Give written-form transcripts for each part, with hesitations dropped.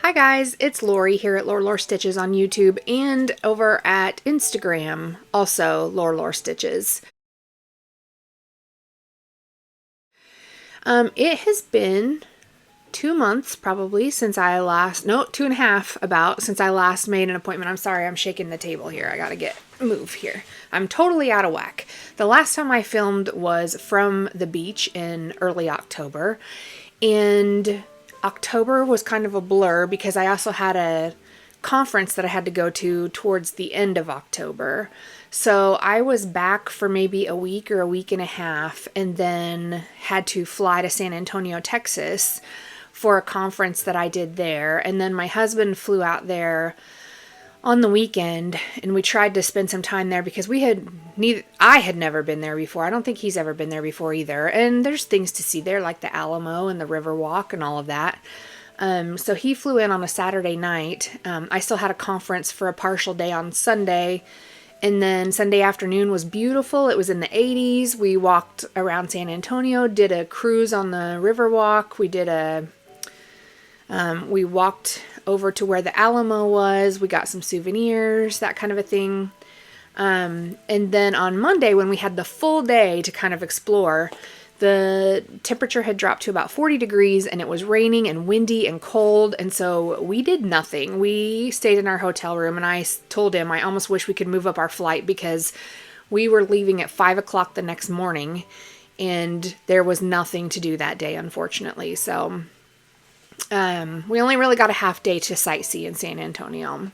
Hi guys, it's Lori here at Lore Stitches on YouTube and over at Instagram, also Lore Stitches. It has been 2 months probably since I last, no, 2.5 about, since I last made an appointment. I'm sorry, I'm shaking the table here. I gotta move here. I'm totally out of whack. The last time I filmed was from the beach in early October, and October was kind of a blur because I also had a conference that I had to go to towards the end of October. So I was back for maybe a week or a week and a half and then had to fly to San Antonio, Texas for a conference that I did there. And then my husband flew out there on the weekend and we tried to spend some time there because I had never been there before. I don't think he's ever been there before either. And there's things to see there like the Alamo and the Riverwalk and all of that. So he flew in on a Saturday night. I still had a conference for a partial day on Sunday. And then Sunday afternoon was beautiful. It was in the 80s. We walked around San Antonio, did a cruise on the Riverwalk. We walked over to where the Alamo was. We got some souvenirs, that kind of a thing. And then on Monday, when we had the full day to kind of explore, the temperature had dropped to about 40 degrees and it was raining and windy and cold. And so we did nothing. We stayed in our hotel room and I told him I almost wish we could move up our flight because we were leaving at 5 o'clock the next morning and there was nothing to do that day, unfortunately. So we only really got a half day to sightsee in San Antonio.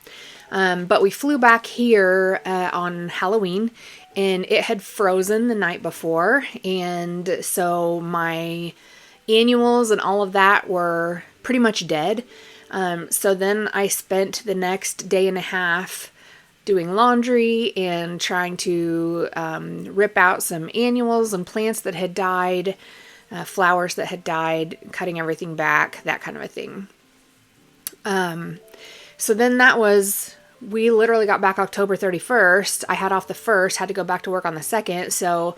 But we flew back here on Halloween and it had frozen the night before. And so my annuals and all of that were pretty much dead. So then I spent the next day and a half doing laundry and trying to rip out some annuals and plants that had died, flowers that had died, cutting everything back, that kind of a thing. So then we literally got back October 31st. I had off the 1st, had to go back to work on the 2nd. So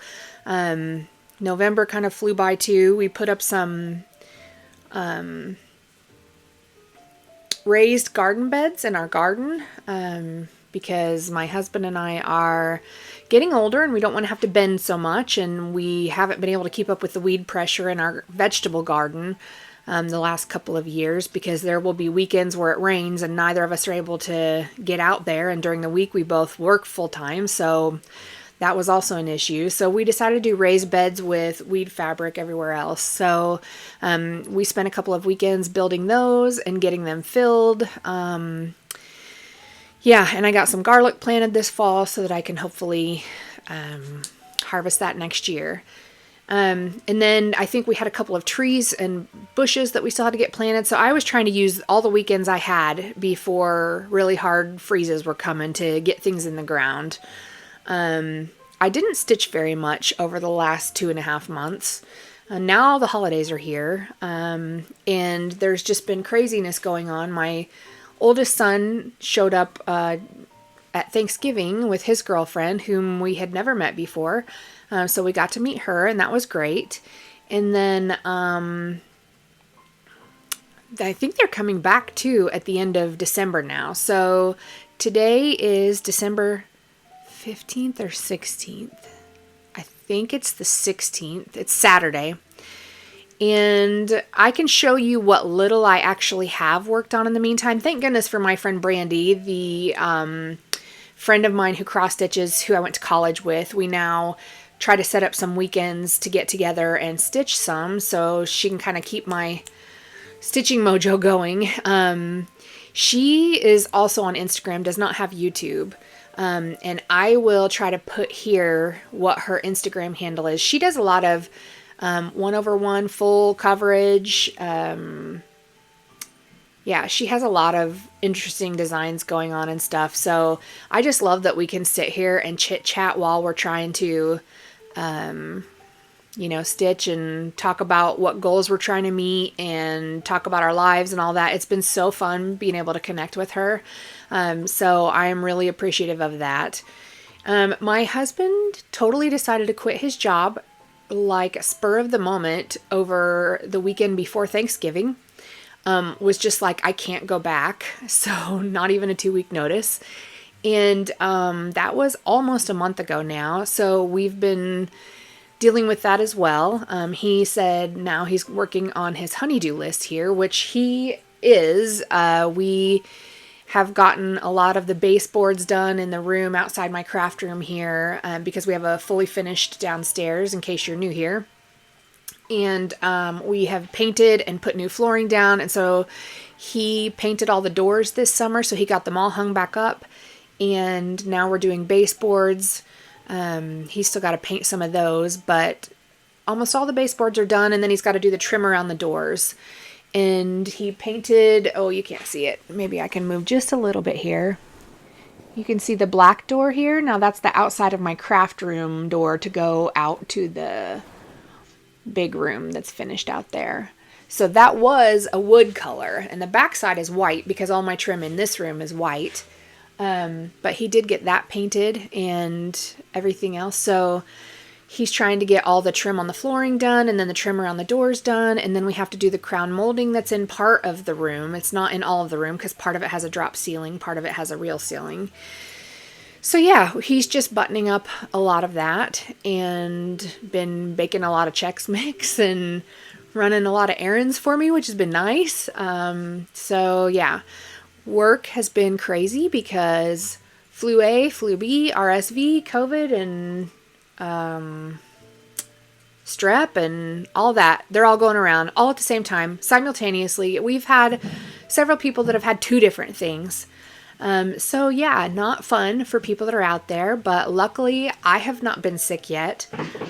November kind of flew by too. We put up some raised garden beds in our garden because my husband and I are getting older and we don't want to have to bend so much, and we haven't been able to keep up with the weed pressure in our vegetable garden the last couple of years because there will be weekends where it rains and neither of us are able to get out there, and during the week we both work full time, so that was also an issue. So we decided to do raised beds with weed fabric everywhere else. So we spent a couple of weekends building those and getting them filled. Yeah, and I got some garlic planted this fall so that I can hopefully harvest that next year. And then I think we had a couple of trees and bushes that we still had to get planted. So I was trying to use all the weekends I had before really hard freezes were coming to get things in the ground. I didn't stitch very much over the last 2.5 months. Now the holidays are here. And there's just been craziness going on. My oldest son showed up at Thanksgiving with his girlfriend, whom we had never met before. So we got to meet her, and that was great. And then I think they're coming back too at the end of December now. So today is December 15th or 16th. I think it's the 16th. It's Saturday. And I can show you what little I actually have worked on in the meantime. Thank goodness for my friend Brandy, the friend of mine who cross stitches, who I went to college with. We now try to set up some weekends to get together and stitch some so she can kind of keep my stitching mojo going. She is also on Instagram, does not have YouTube. And I will try to put here what her Instagram handle is. She does a lot of 1/1 full coverage. Yeah, she has a lot of interesting designs going on and stuff. So I just love that we can sit here and chit chat while we're trying to, stitch and talk about what goals we're trying to meet and talk about our lives and all that. It's been so fun being able to connect with her. So I am really appreciative of that. My husband totally decided to quit his job like spur of the moment over the weekend before Thanksgiving. was just like, I can't go back. So not even a 2-week notice. And that was almost a month ago now. So we've been dealing with that as well. He said now he's working on his honeydew list here, which he is. We have gotten a lot of the baseboards done in the room outside my craft room here, because we have a fully finished downstairs, in case you're new here. And we have painted and put new flooring down. And so he painted all the doors this summer, so he got them all hung back up. And now we're doing baseboards. He's still got to paint some of those, but almost all the baseboards are done. And then he's got to do the trim around the doors. And he painted, oh, you can't see it. Maybe I can move just a little bit here. You can see the black door here. Now that's the outside of my craft room door to go out to the big room that's finished out there. So that was a wood color, and the backside is white because all my trim in this room is white. But he did get that painted and everything else. So he's trying to get all the trim on the flooring done, and then the trim around the doors done. And then we have to do the crown molding that's in part of the room. It's not in all of the room because part of it has a drop ceiling, part of it has a real ceiling. So yeah, he's just buttoning up a lot of that and been baking a lot of Chex Mix and running a lot of errands for me, which has been nice. So yeah, work has been crazy because flu A, flu B, RSV, COVID, and strep and all that. They're all going around all at the same time, simultaneously. We've had several people that have had 2 different things. So yeah, not fun for people that are out there, but luckily I have not been sick yet.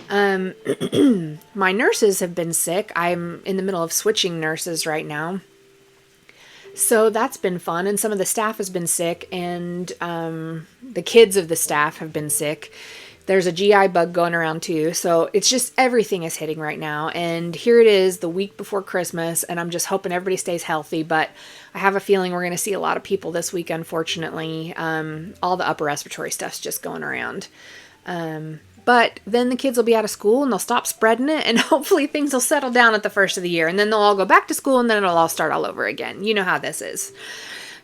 My nurses have been sick. I'm in the middle of switching nurses right now. So that's been fun. And some of the staff has been sick, and the kids of the staff have been sick. There's a GI bug going around too. So it's just everything is hitting right now. And here it is the week before Christmas, and I'm just hoping everybody stays healthy. But I have a feeling we're going to see a lot of people this week, unfortunately. All the upper respiratory stuff's just going around. But then the kids will be out of school and they'll stop spreading it, and hopefully things will settle down at the first of the year, and then they'll all go back to school, and then it'll all start all over again. You know how this is.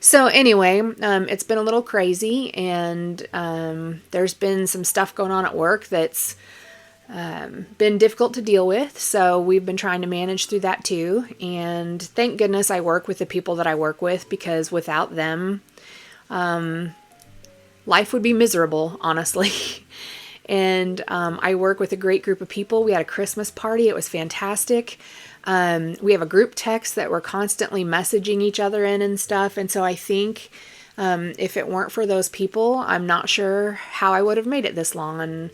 So anyway, it's been a little crazy, and there's been some stuff going on at work that's been difficult to deal with. So we've been trying to manage through that too. And thank goodness I work with the people that I work with, because without them, life would be miserable, honestly. And I work with a great group of people. We had a Christmas party. It was fantastic. We have a group text that we're constantly messaging each other in and stuff. And so I think if it weren't for those people, I'm not sure how I would have made it this long. And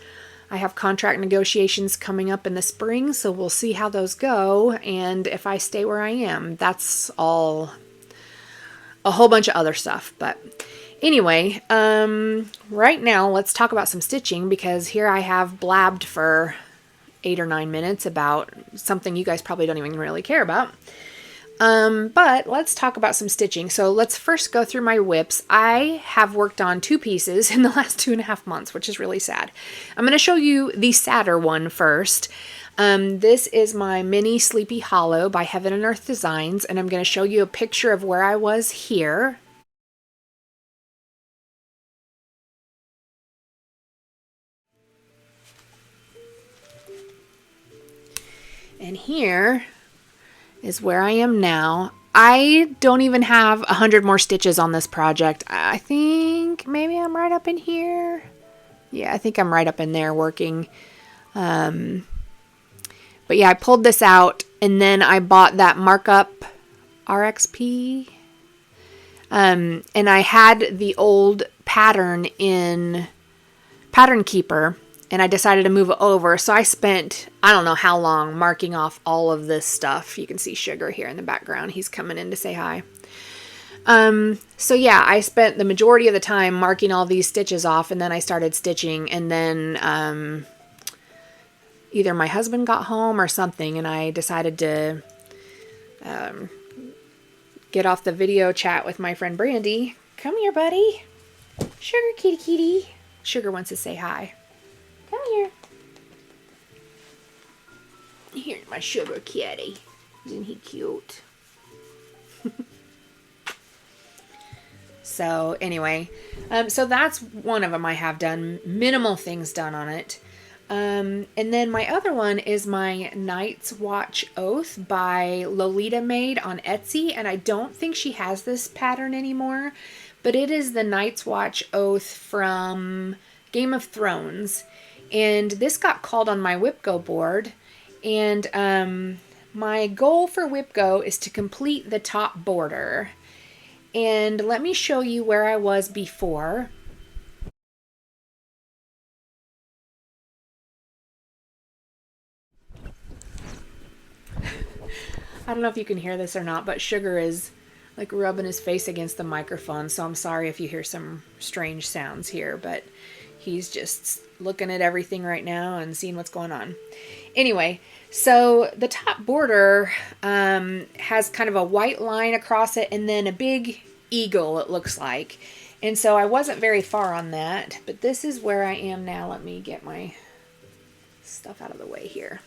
I have contract negotiations coming up in the spring, so we'll see how those go. And if I stay where I am, that's all a whole bunch of other stuff. But anyway, right now let's talk about some stitching, because here I have blabbed for 8 or 9 minutes about something you guys probably don't even really care about. But let's talk about some stitching. So let's first go through my whips. I have worked on 2 pieces in the last 2.5 months, which is really sad. I'm going to show you the sadder one first. This is my mini Sleepy Hollow by Heaven and Earth Designs, and I'm going to show you a picture of where I was here. And here is where I am now. I don't even have 100 more stitches on this project. I think maybe I'm right up in here. Yeah, I think I'm right up in there working. But yeah, I pulled this out, and then I bought that markup RXP. And I had the old pattern in Pattern Keeper, and I decided to move it over. So I spent, I don't know how long, marking off all of this stuff. You can see Sugar here in the background. He's coming in to say hi. So yeah, I spent the majority of the time marking all these stitches off, and then I started stitching, and then either my husband got home or something, and I decided to get off the video chat with my friend Brandy. Come here, buddy. Sugar kitty kitty. Sugar wants to say hi. Come here. Here's my Sugar kitty. Isn't he cute? So anyway, so that's one of them I have done. Minimal things done on it. And then my other one is my Night's Watch Oath by Lolita Made on Etsy. And I don't think she has this pattern anymore, but it is the Night's Watch Oath from Game of Thrones. And this got called on my WhipGo board. And my goal for WhipGo is to complete the top border. And let me show you where I was before. I don't know if you can hear this or not, but Sugar is like rubbing his face against the microphone. So I'm sorry if you hear some strange sounds here, but he's just looking at everything right now and seeing what's going on. Anyway, so the top border has kind of a white line across it and then a big eagle, it looks like. And so I wasn't very far on that, but this is where I am now. Let me get my stuff out of the way here.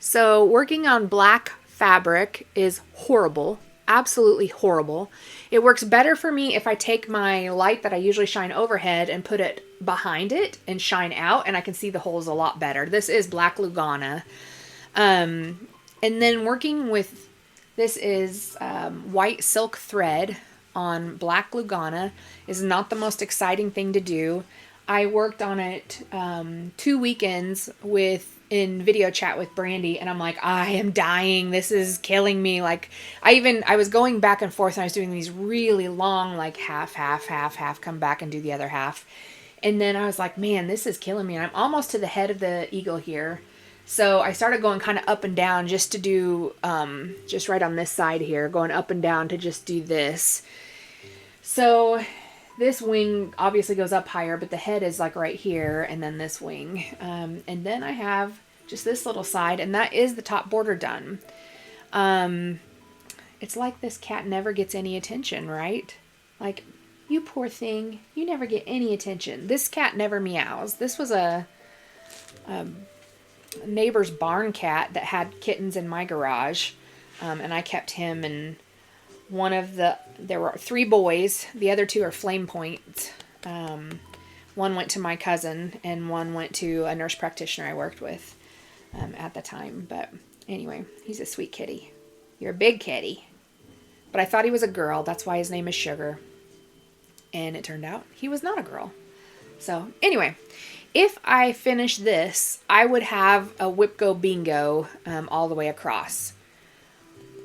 So working on black fabric is horrible. Absolutely horrible. It works better for me if I take my light that I usually shine overhead and put it behind it and shine out, and I can see the holes a lot better. This is Black Lugana. And then working with, this is white silk thread on Black Lugana is not the most exciting thing to do. I worked on it 2 weekends in video chat with Brandy, and I'm like, I am dying. This is killing me. Like, I was going back and forth, and I was doing these really long, like half, come back and do the other half. And then I was like, man, this is killing me. And I'm almost to the head of the eagle here. So I started going kind of up and down just to do, just right on this side here, going up and down to just do this. So this wing obviously goes up higher, but the head is like right here, and then this wing. And then I have just this little side, and that is the top border done. It's like this cat never gets any attention, right? Like, you poor thing, you never get any attention. This cat never meows. This was a neighbor's barn cat that had kittens in my garage, and I kept him, and there were 3 boys. The other 2 are flame points. One went to my cousin, and one went to a nurse practitioner I worked with at the time. But anyway, he's a sweet kitty. You're a big kitty. But I thought he was a girl. That's why his name is Sugar. And it turned out he was not a girl. So anyway, if I finish this, I would have a WhipGo bingo all the way across.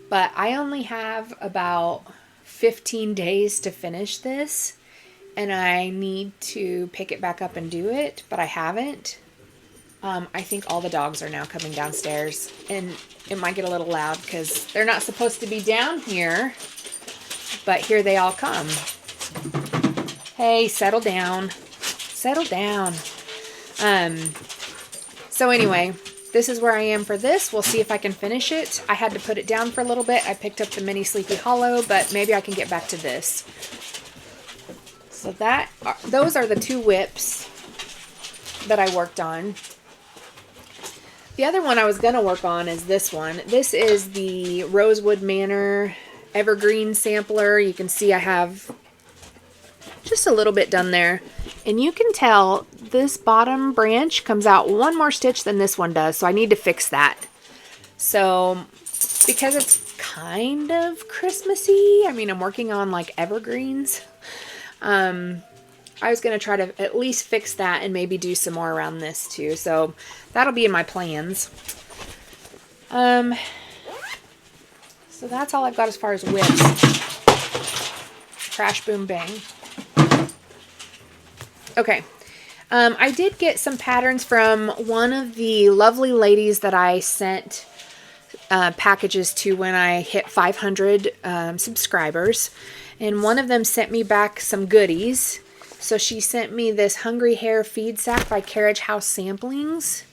But I only have about 15 days to finish this, and I need to pick it back up and do it, but I haven't. I think all the dogs are now coming downstairs, and it might get a little loud because they're not supposed to be down here, but here they all come. Hey, settle down. Settle down. So anyway, this is where I am for this. We'll see if I can finish it. I had to put it down for a little bit. I picked up the mini Sleepy Hollow, but maybe I can get back to this. So those are the 2 whips that I worked on. The other one I was going to work on is this one. This is the Rosewood Manor Evergreen sampler. You can see I have just a little bit done there. And you can tell this bottom branch comes out 1 more stitch than this one does. So I need to fix that. So because it's kind of Christmassy, I mean, I'm working on like evergreens. I was going to try to at least fix that and maybe do some more around this too. So that'll be in my plans. So that's all I've got as far as whips. Crash, boom, bang. Okay. I did get some patterns from one of the lovely ladies that I sent packages to when I hit 500 subscribers. And one of them sent me back some goodies. So she sent me this Hungry Hare feed sack by Carriage House Samplings.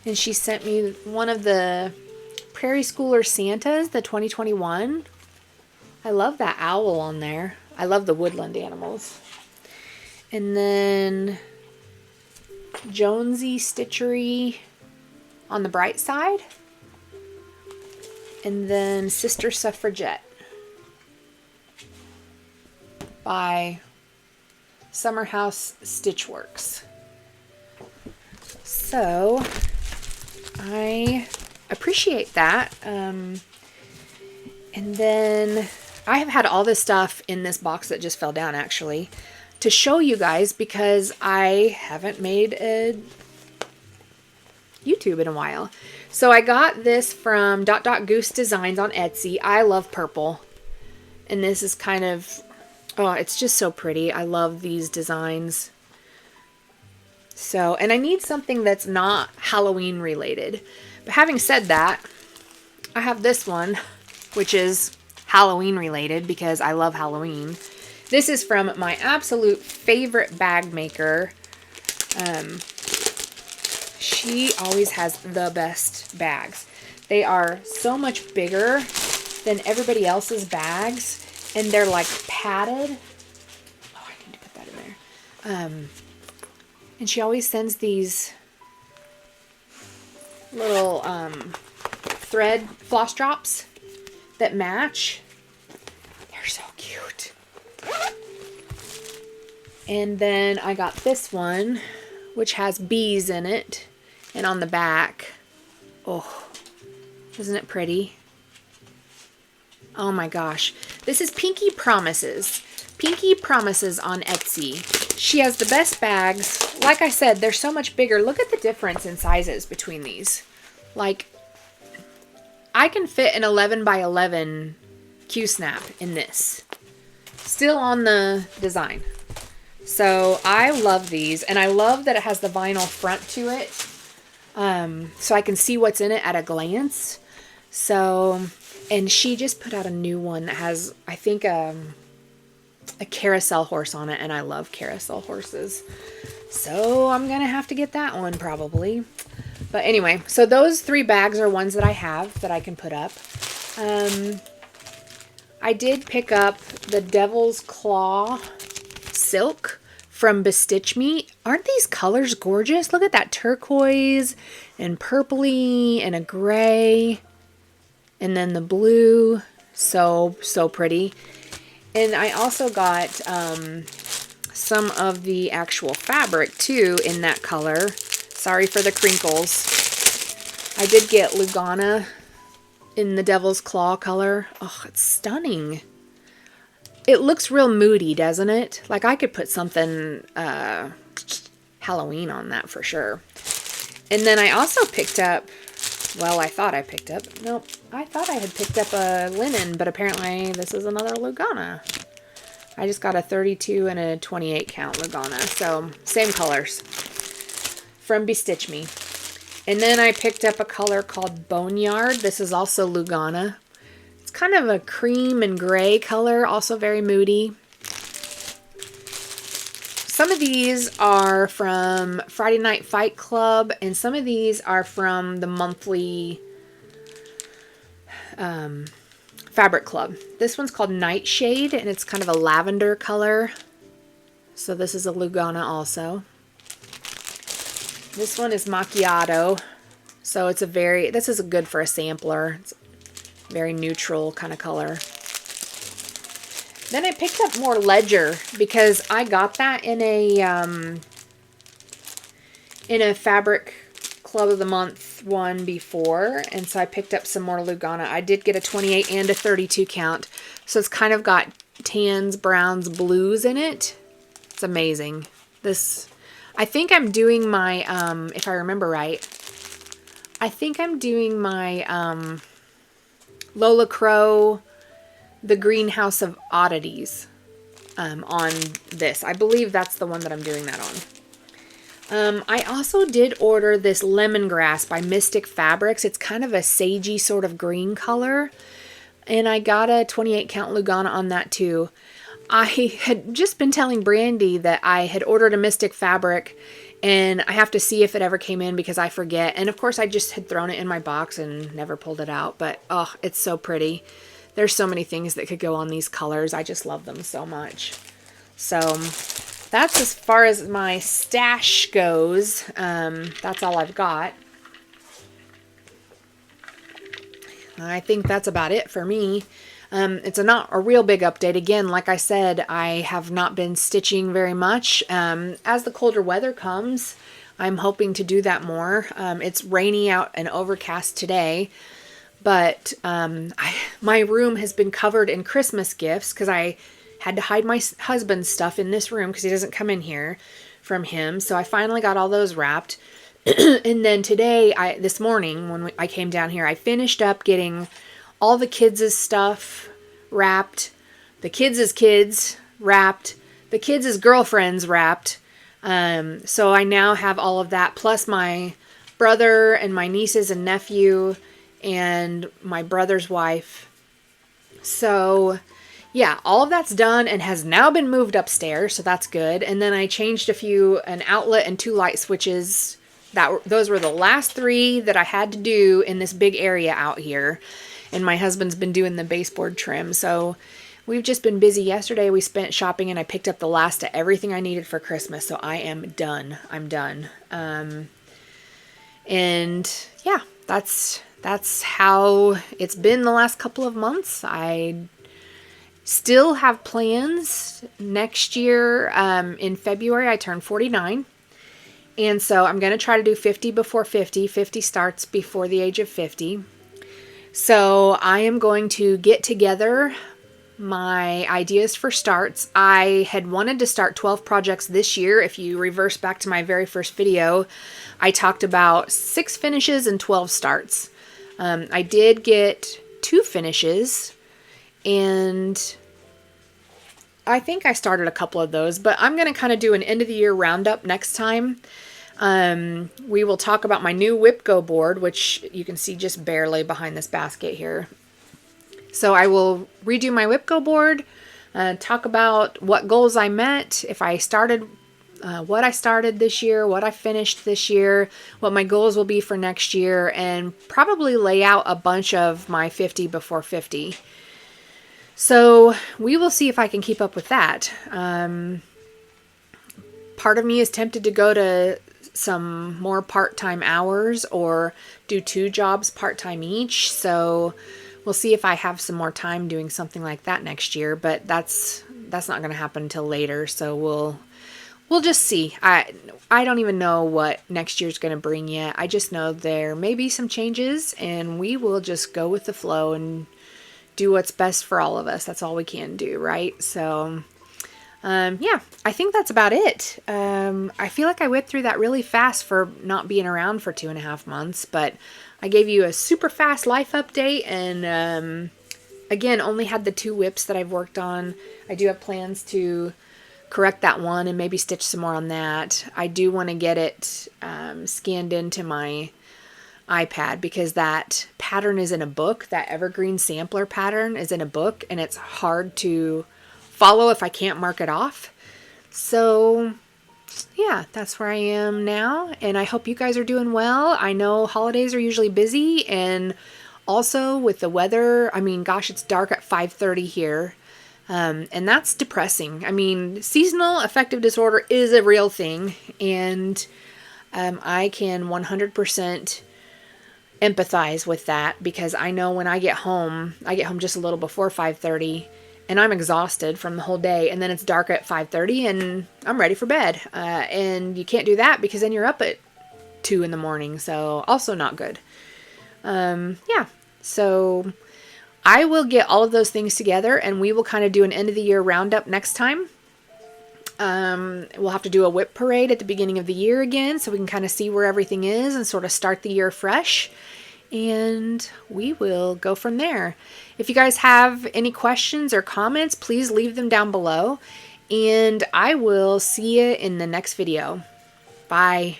And she sent me one of the Prairie Schooler Santas, the 2021. I love that owl on there. I love the woodland animals. And then Jonesy Stitchery on the bright side. And then Sister Suffragette by Summer House Stitchworks. So I appreciate that. And then I have had all this stuff in this box that just fell down, actually, to show you guys, because I haven't made a YouTube in a while. So I got this from Goose Designs on Etsy. I love purple. And this is kind of, oh, it's just so pretty. I love these designs. So, and I need something that's not Halloween related. But having said that, I have this one, which is Halloween related because I love Halloween. This is from my absolute favorite bag maker. She always has the best bags. They are so much bigger than everybody else's bags, and they're like padded. Oh, I need to put that in there. And she always sends these little thread floss drops that match. They're so cute. And then I got this one, which has bees in it. And on the back, oh, isn't it pretty? Oh my gosh. This is Pinky Promises. Pinky Promises on Etsy. She has the best bags. Like I said, they're so much bigger. Look at the difference in sizes between these. Like, I can fit an 11 by 11 Q-snap in this. Still on the design. So I love these. And I love that it has the vinyl front to it. So I can see what's in it at a glance. So, and she just put out a new one that has, I think, a carousel horse on it, and I love carousel horses. So I'm going to have to get that one probably. But anyway, so those 3 bags are ones that I have that I can put up. I did pick up the Devil's Claw silk from Bestitch Me. Aren't these colors gorgeous? Look at that turquoise and purpley and a gray. And then the blue. So pretty. And I also got some of the actual fabric too in that color. Sorry for the crinkles. I did get Lugana in the Devil's Claw color. Oh, it's stunning. It looks real moody, doesn't it? Like I could put something Halloween on that for sure. And then I also picked up, well, I thought I picked up, nope, I thought I had picked up a linen, but apparently this is another Lugana. I just got a 32 and a 28 count Lugana, so same colors from Bestitch Me. And then I picked up a color called Boneyard. This is also Lugana. It's kind of a cream and gray color, also very moody. Some of these are from Friday Night Fight Club, and some of these are from the monthly Fabric Club. This one's called Nightshade, and it's kind of a lavender color. So this is a Lugana also. This one is Macchiato. So it's this is good for a sampler. It's a very neutral kind of color. Then I picked up more Ledger because I got that in a Fabric Club of the Month one before, and so I picked up some more Lugana. I did get a 28 and a 32 count, so it's kind of got tans, browns, blues in it. It's amazing. This, I think I'm doing my, if I remember right, I think I'm doing my Lola Crow, The Greenhouse of Oddities on this. I believe that's the one that I'm doing that on. I also did order this Lemongrass by Mystic Fabrics. It's kind of a sagey sort of green color. And I got a 28 count Lugana on that too. I had just been telling Brandy that I had ordered a Mystic Fabric, and I have to see if it ever came in because I forget. And of course I just had thrown it in my box and never pulled it out. But oh, it's so pretty. There's so many things that could go on these colors. I just love them so much. So that's as far as my stash goes. That's all I've got. I think that's about it for me. It's not a real big update. Again, like I said, I have not been stitching very much. As the colder weather comes, I'm hoping to do that more. It's rainy out and overcast today, but my room has been covered in Christmas gifts because I had to hide my husband's stuff in this room because he doesn't come in here from him. So I finally got all those wrapped. And then today, this morning when I came down here, I finished up getting all the kids' stuff wrapped, the kids' kids wrapped, the kids' girlfriends wrapped. So I now have all of that, plus my brother and my nieces and nephew and my brother's wife. So yeah, all of that's done and has now been moved upstairs, so that's good. And then I changed an outlet and 2 light switches. Those were the last 3 that I had to do in this big area out here. And my husband's been doing the baseboard trim. So we've just been busy. Yesterday we spent shopping and I picked up the last of everything I needed for Christmas. So I am done. I'm done. And yeah, that's how it's been the last couple of months. I still have plans next year. In February, I turn 49. And so I'm going to try to do 50 before 50. 50 starts before the age of 50. So I am going to get together my ideas for starts. I had wanted to start 12 projects this year. If you reverse back to my very first video, I talked about 6 finishes and 12 starts. I did get 2 finishes, and I think I started a couple of those, but I'm going to kind of do an end of the year roundup next time. We will talk about my new WhipGo board, which you can see just barely behind this basket here. So I will redo my WhipGo board, talk about what goals I met, if I started, what I started this year, what I finished this year, what my goals will be for next year, and probably lay out a bunch of my 50 before 50. So we will see if I can keep up with that. Part of me is tempted to go to some more part-time hours or do 2 jobs part-time each. So we'll see if I have some more time doing something like that next year, but that's not going to happen until later. So we'll just see. I don't even know what next year's going to bring yet. I just know there may be some changes, and we will just go with the flow and do what's best for all of us. That's all we can do, right? So yeah, I think that's about it. I feel like I whipped through that really fast for not being around for 2.5 months, but I gave you a super fast life update, and again, only had the 2 whips that I've worked on. I do have plans to correct that one and maybe stitch some more on that. I do want to get it scanned into my iPad because that pattern is in a book. That Evergreen sampler pattern is in a book, and it's hard to follow if I can't mark it off. So yeah, that's where I am now, and I hope you guys are doing well. I know holidays are usually busy, and also with the weather, I mean, gosh, it's dark at 5:30 here, and that's depressing. I mean, seasonal affective disorder is a real thing, and I can 100% empathize with that because I know when I get home just a little before 5:30, and I'm exhausted from the whole day, and then it's dark at 5:30 and I'm ready for bed. And you can't do that because then you're up at 2 in the morning. So also not good. Yeah. So I will get all of those things together, and we will kind of do an end of the year roundup next time. We'll have to do a whip parade at the beginning of the year again, so we can kind of see where everything is and sort of start the year fresh. And we will go from there. If you guys have any questions or comments, please leave them down below. And I will see you in the next video. Bye.